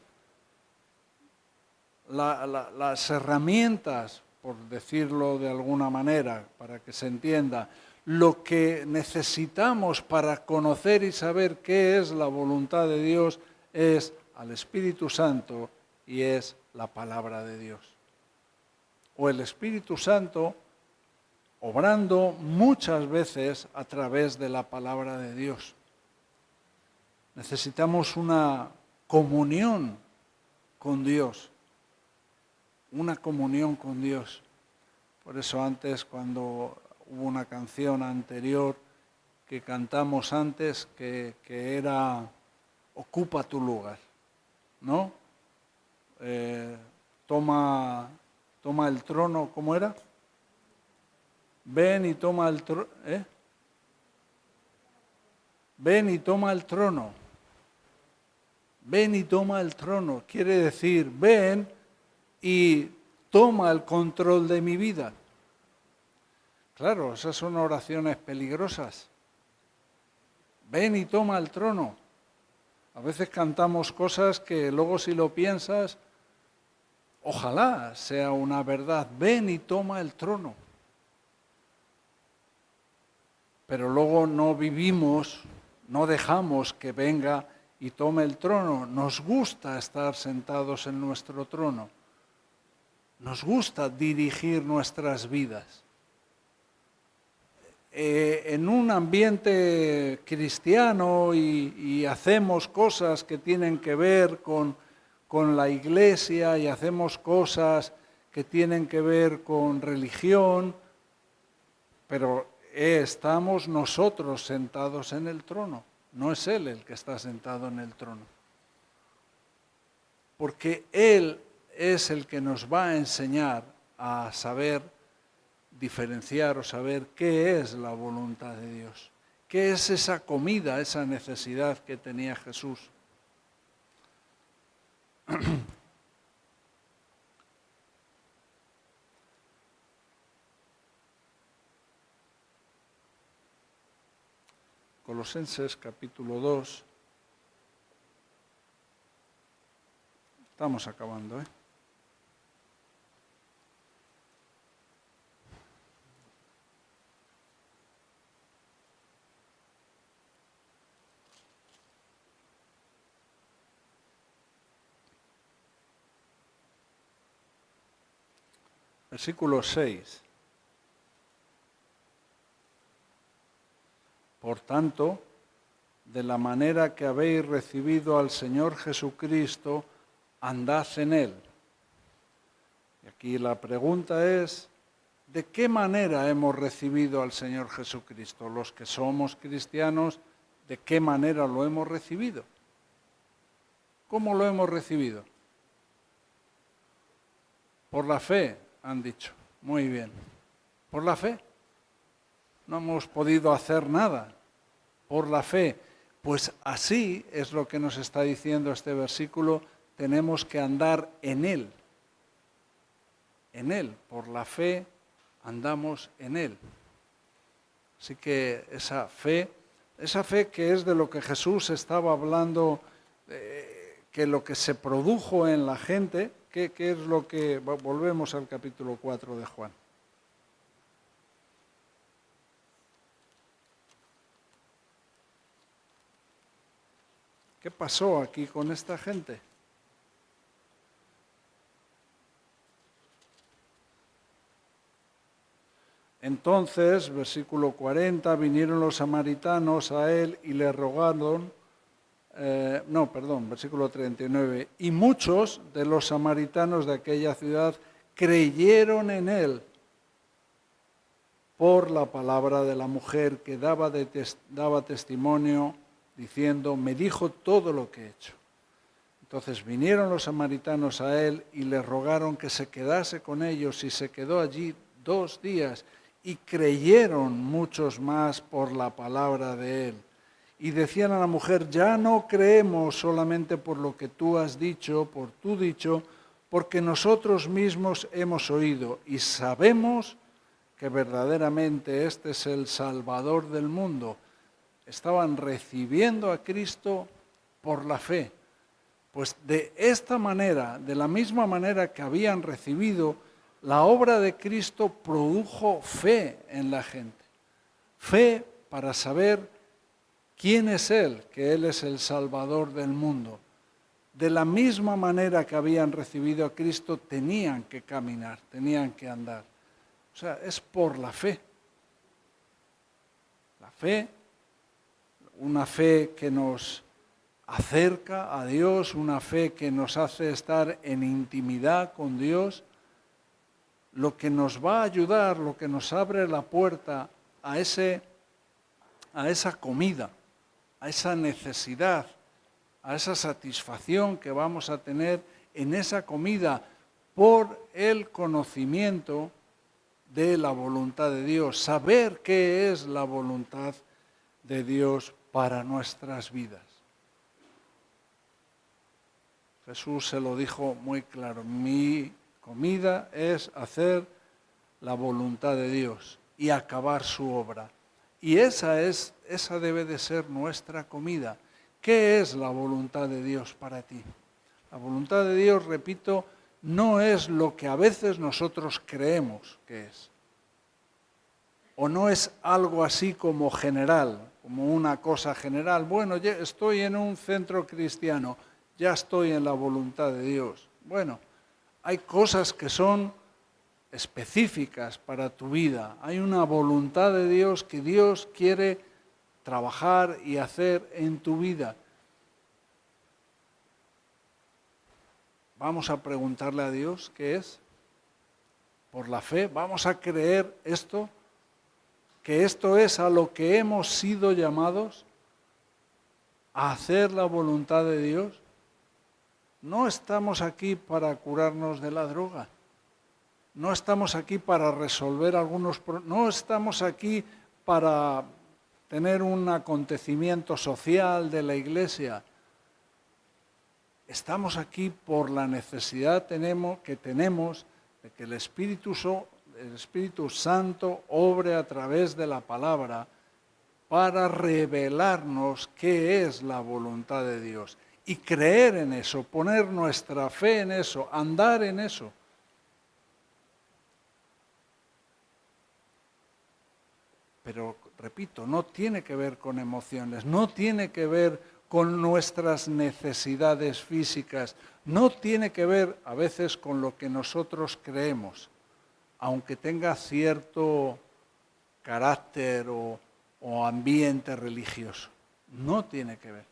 las herramientas, por decirlo de alguna manera, para que se entienda, lo que necesitamos para conocer y saber qué es la voluntad de Dios es al Espíritu Santo y es la palabra de Dios. O el Espíritu Santo obrando muchas veces a través de la palabra de Dios. Necesitamos una comunión con Dios, una comunión con Dios. Por eso antes, cuando hubo una canción anterior que cantamos antes, que era Ocupa tu lugar, ¿no? Toma el trono, ¿cómo era? Ven y toma el trono, Ven y toma el trono. Ven y toma el trono. Quiere decir, ven y toma el control de mi vida. Claro, esas son oraciones peligrosas. Ven y toma el trono. A veces cantamos cosas que luego si lo piensas, ojalá sea una verdad. Ven y toma el trono. Pero luego no vivimos, no dejamos que venga y tome el trono. Nos gusta estar sentados en nuestro trono. Nos gusta dirigir nuestras vidas. En un ambiente cristiano y hacemos cosas que tienen que ver con la iglesia y hacemos cosas que tienen que ver con religión, pero estamos nosotros sentados en el trono, no es Él el que está sentado en el trono. Porque Él es el que nos va a enseñar a saber diferenciar o saber qué es la voluntad de Dios, qué es esa comida, esa necesidad que tenía Jesús. Colosenses capítulo 2. Estamos acabando, Versículo 6. Por tanto, de la manera que habéis recibido al Señor Jesucristo, andad en Él. Y aquí la pregunta es, ¿de qué manera hemos recibido al Señor Jesucristo? Los que somos cristianos, ¿de qué manera lo hemos recibido? ¿Cómo lo hemos recibido? Por la fe, han dicho. Muy bien. Por la fe. No hemos podido hacer nada. Por la fe. Pues así es lo que nos está diciendo este versículo. Tenemos que andar en Él. En Él. Por la fe andamos en Él. Así que esa fe que es de lo que Jesús estaba hablando, que lo que se produjo en la gente, ¿qué es lo que...? Volvemos al capítulo 4 de Juan. ¿Qué pasó aquí con esta gente? Entonces, versículo 40, vinieron los samaritanos a él y le rogaron, versículo 39, y muchos de los samaritanos de aquella ciudad creyeron en él por la palabra de la mujer que daba testimonio diciendo, me dijo todo lo que he hecho. Entonces vinieron los samaritanos a él y le rogaron que se quedase con ellos y se quedó allí 2 días y creyeron muchos más por la palabra de él. Y decían a la mujer, ya no creemos solamente por lo que tú has dicho, por tu dicho, porque nosotros mismos hemos oído y sabemos que verdaderamente este es el Salvador del mundo. Estaban recibiendo a Cristo por la fe. Pues de esta manera, de la misma manera que habían recibido, la obra de Cristo produjo fe en la gente. Fe para saber quién es Él, que Él es el Salvador del mundo. De la misma manera que habían recibido a Cristo, tenían que caminar, tenían que andar. O sea, es por la fe. La fe, una fe que nos acerca a Dios, una fe que nos hace estar en intimidad con Dios, lo que nos va a ayudar, lo que nos abre la puerta a esa comida, a esa necesidad, a esa satisfacción que vamos a tener en esa comida por el conocimiento de la voluntad de Dios, saber qué es la voluntad de Dios para nuestras vidas. Jesús se lo dijo muy claro, mi comida es hacer la voluntad de Dios y acabar su obra. Y esa debe de ser nuestra comida. ¿Qué es la voluntad de Dios para ti? La voluntad de Dios, repito, no es lo que a veces nosotros creemos que es. O no es algo así como general, como una cosa general. Bueno, ya estoy en un centro cristiano, ya estoy en la voluntad de Dios. Bueno, hay cosas que son específicas para tu vida. Hay una voluntad de Dios que Dios quiere trabajar y hacer en tu vida. Vamos a preguntarle a Dios qué es. Por la fe, vamos a creer esto, que esto es a lo que hemos sido llamados, a hacer la voluntad de Dios. No estamos aquí para curarnos de la droga. No estamos aquí para resolver algunos problemas. No estamos aquí para tener un acontecimiento social de la iglesia. Estamos aquí por la necesidad que tenemos de que el Espíritu Santo obre a través de la palabra para revelarnos qué es la voluntad de Dios y creer en eso, poner nuestra fe en eso, andar en eso. Pero, repito, no tiene que ver con emociones, no tiene que ver con nuestras necesidades físicas, no tiene que ver a veces con lo que nosotros creemos, aunque tenga cierto carácter o ambiente religioso. No tiene que ver.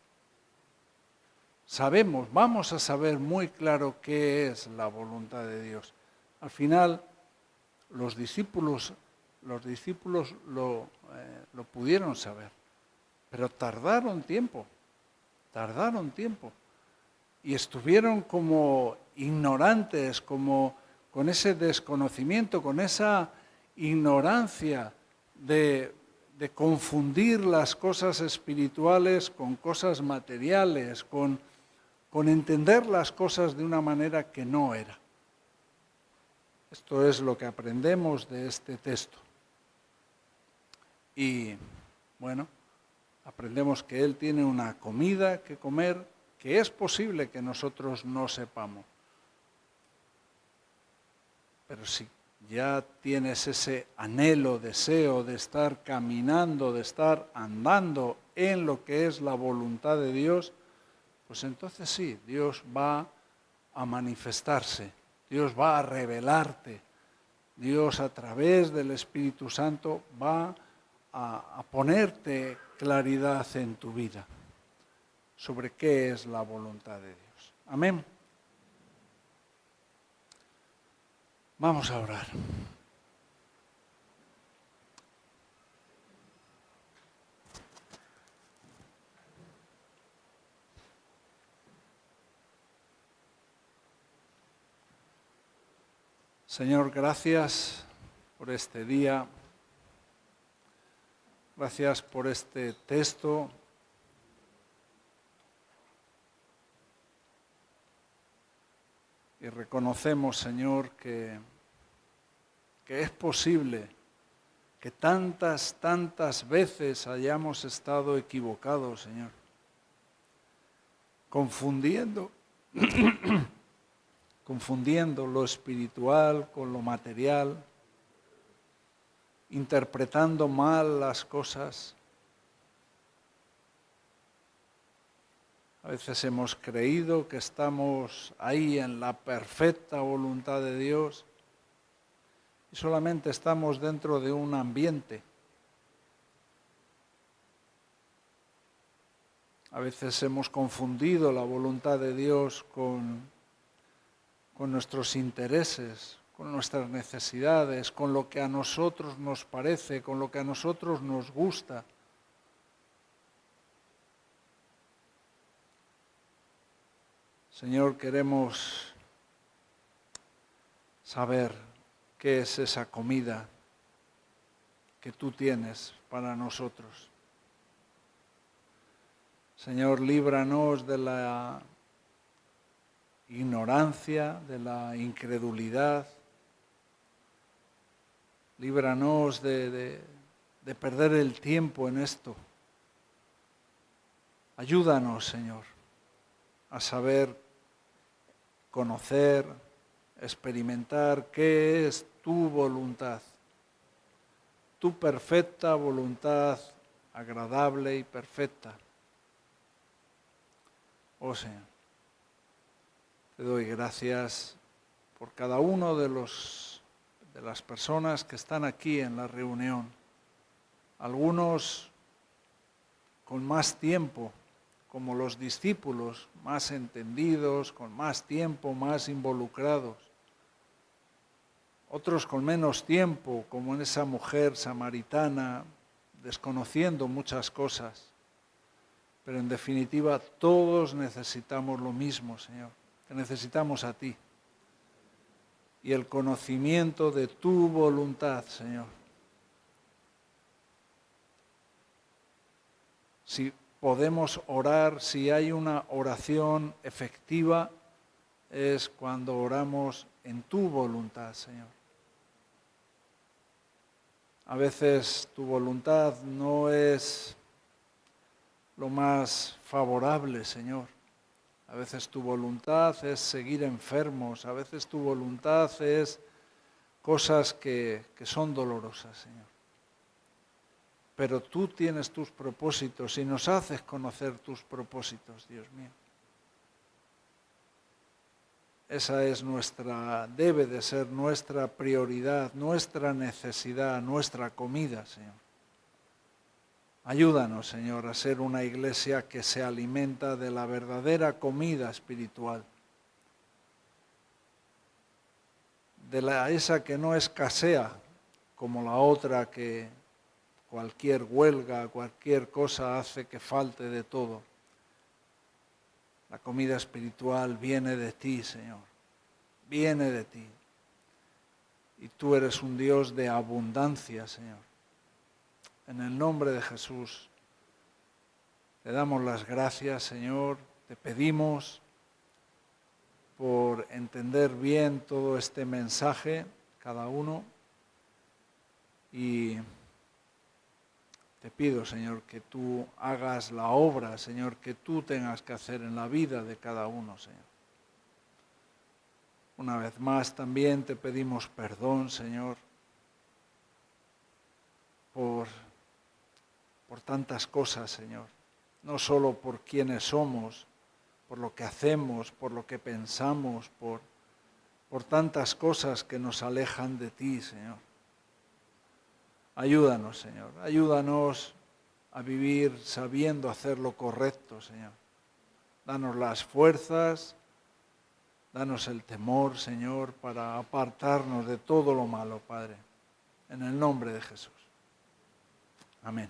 Vamos a saber muy claro qué es la voluntad de Dios. Al final, los discípulos lo pudieron saber, pero tardaron tiempo. Y estuvieron como ignorantes, como con ese desconocimiento, con esa ignorancia de confundir las cosas espirituales con cosas materiales, con entender las cosas de una manera que no era. Esto es lo que aprendemos de este texto. Y, bueno, aprendemos que Él tiene una comida que comer que es posible que nosotros no sepamos. Pero si ya tienes ese anhelo, deseo de estar caminando, de estar andando en lo que es la voluntad de Dios, pues entonces sí, Dios va a manifestarse, Dios va a revelarte, Dios a través del Espíritu Santo va a ponerte claridad en tu vida sobre qué es la voluntad de Dios. Amén. Vamos a orar. Señor, gracias por este día. Gracias por este texto. Y reconocemos, Señor, que es posible que tantas veces hayamos estado equivocados, Señor, confundiendo lo espiritual con lo material, interpretando mal las cosas. A veces hemos creído que estamos ahí en la perfecta voluntad de Dios y solamente estamos dentro de un ambiente. A veces hemos confundido la voluntad de Dios con nuestros intereses, con nuestras necesidades, con lo que a nosotros nos parece, con lo que a nosotros nos gusta. Señor, queremos saber qué es esa comida que tú tienes para nosotros. Señor, líbranos de la ignorancia, de la incredulidad. Líbranos de perder el tiempo en esto. Ayúdanos, Señor, a saber conocer, experimentar qué es tu voluntad, tu perfecta voluntad, agradable y perfecta. Oh Señor, te doy gracias por cada uno de las personas que están aquí en la reunión. Algunos con más tiempo, como los discípulos, más entendidos, con más tiempo, más involucrados. Otros con menos tiempo, como en esa mujer samaritana, desconociendo muchas cosas. Pero en definitiva, todos necesitamos lo mismo, Señor. Te necesitamos a ti. Y el conocimiento de tu voluntad, Señor. Si podemos orar, si hay una oración efectiva, es cuando oramos en tu voluntad, Señor. A veces tu voluntad no es lo más favorable, Señor. A veces tu voluntad es seguir enfermos, a veces tu voluntad es cosas que son dolorosas, Señor. Pero tú tienes tus propósitos y nos haces conocer tus propósitos, Dios mío. Esa debe de ser nuestra prioridad, nuestra necesidad, nuestra comida, Señor. Ayúdanos, Señor, a ser una iglesia que se alimenta de la verdadera comida espiritual. Esa que no escasea, como la otra que cualquier huelga, cualquier cosa hace que falte de todo. La comida espiritual viene de ti, Señor. Viene de ti. Y tú eres un Dios de abundancia, Señor. En el nombre de Jesús, te damos las gracias, Señor. Te pedimos por entender bien todo este mensaje, cada uno. Y te pido, Señor, que tú hagas la obra, Señor, que tú tengas que hacer en la vida de cada uno, Señor. Una vez más también te pedimos perdón, Señor, por tantas cosas, Señor. No solo por quienes somos, por lo que hacemos, por lo que pensamos, por tantas cosas que nos alejan de ti, Señor. Ayúdanos, Señor. Ayúdanos a vivir sabiendo hacer lo correcto, Señor. Danos las fuerzas, danos el temor, Señor, para apartarnos de todo lo malo, Padre. En el nombre de Jesús. Amén.